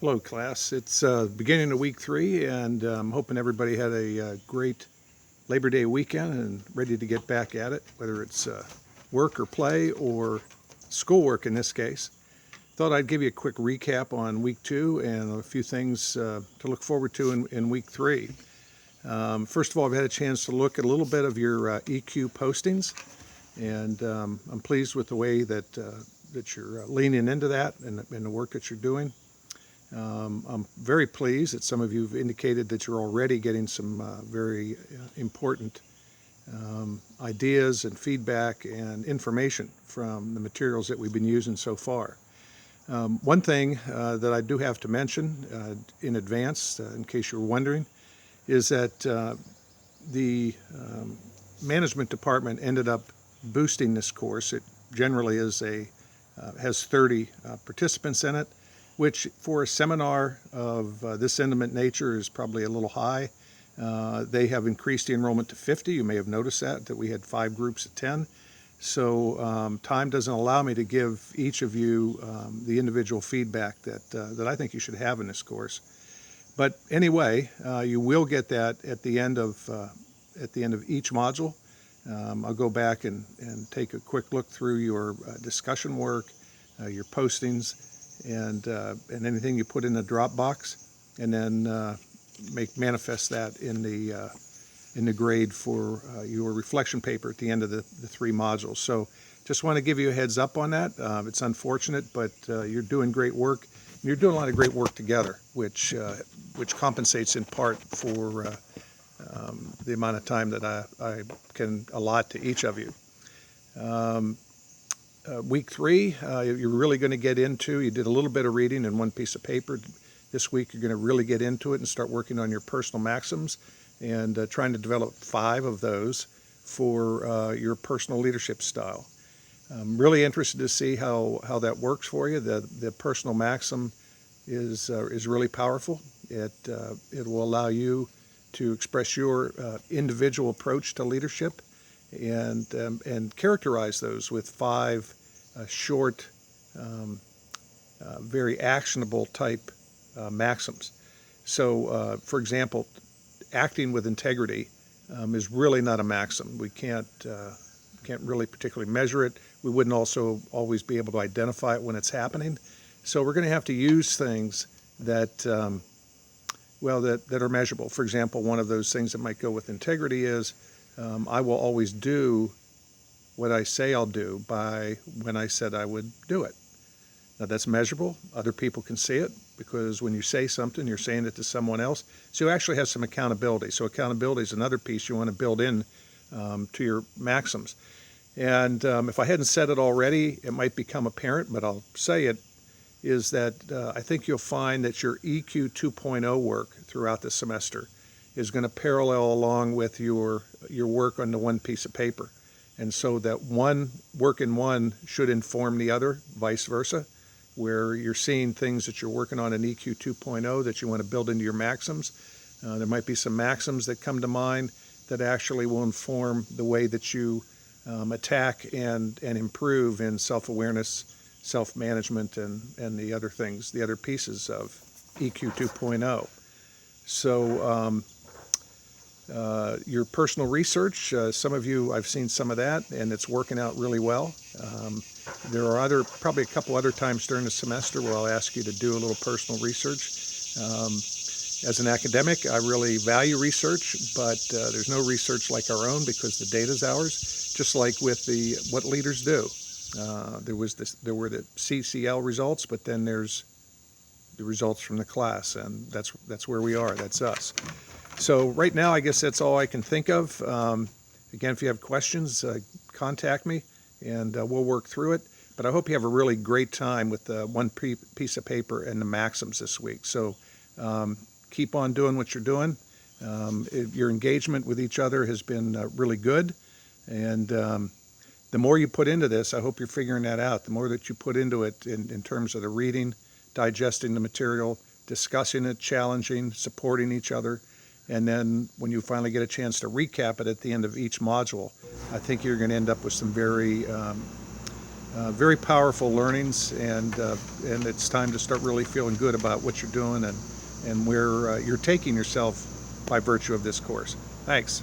Hello, class. It's beginning of week 3, and I'm hoping everybody had a great Labor Day weekend and ready to get back at it, whether it's work or play or schoolwork in this case. Thought I'd give you a quick recap on week 2 and a few things to look forward to in week 3. First of all, I've had a chance to look at a little bit of your EQ postings, and I'm pleased with the way that you're leaning into that and the work that you're doing. I'm very pleased that some of you have indicated that you're already getting some very important ideas and feedback and information from the materials that we've been using so far. One thing that I do have to mention in advance, in case you're wondering, is that the management department ended up boosting this course. It generally has 30 participants in it, which for a seminar of this intimate nature is probably a little high. They have increased the enrollment to 50. You may have noticed that we had 5 groups of 10. So time doesn't allow me to give each of you the individual feedback that I think you should have in this course. But anyway, you will get that at the end of each module. I'll go back and take a quick look through your discussion work, your postings, and anything you put in the Dropbox, and then manifest that in the grade for your reflection paper at the end of the 3 modules. So just want to give you a heads up on that. It's unfortunate, but you're doing great work. You're doing a lot of great work together, which compensates in part for the amount of time that I can allot to each of you. Week 3, you're really going to get into, you did a little bit of reading in one piece of paper. This week you're going to really get into it and start working on your personal maxims and trying to develop 5 of those for your personal leadership style. I'm really interested to see how that works for you. The personal maxim is really powerful. It will allow you to express your individual approach to leadership and characterize those with 5 short, very actionable type maxims. So, for example, acting with integrity is really not a maxim. We can't really particularly measure it. We wouldn't also always be able to identify it when it's happening. So we're going to have to use things that are measurable. For example, one of those things that might go with integrity is I will always do what I say I'll do by when I said I would do it. Now that's measurable. Other people can see it because when you say something, you're saying it to someone else. So you actually have some accountability. So accountability is another piece you want to build in to your maxims. And if I hadn't said it already, it might become apparent, but I'll say it, is that I think you'll find that your EQ 2.0 work throughout the semester is going to parallel along with your work on the one piece of paper. And so that one work in one should inform the other, vice versa, where you're seeing things that you're working on in EQ 2.0 that you want to build into your maxims. There might be some maxims that come to mind that actually will inform the way that you attack and improve in self-awareness, self-management, and the other things, the other pieces of EQ 2.0. So your personal research, some of you, I've seen some of that, and it's working out really well. There are probably a couple other times during the semester where I'll ask you to do a little personal research. As an academic, I really value research, but there's no research like our own because the data's ours, just like with what leaders do. There were the CCL results, but then there's the results from the class, and that's where we are. That's us. So right now, I guess that's all I can think of. Again, if you have questions, contact me, and we'll work through it. But I hope you have a really great time with the one piece of paper and the maxims this week. So keep on doing what you're doing. Your engagement with each other has been really good, and the more you put into this, I hope you're figuring that out. The more that you put into it in terms of the reading, digesting the material, discussing it, challenging, supporting each other, and then when you finally get a chance to recap it at the end of each module, I think you're going to end up with some very Very powerful learnings, and it's time to start really feeling good about what you're doing and where you're taking yourself by virtue of this course. Thanks.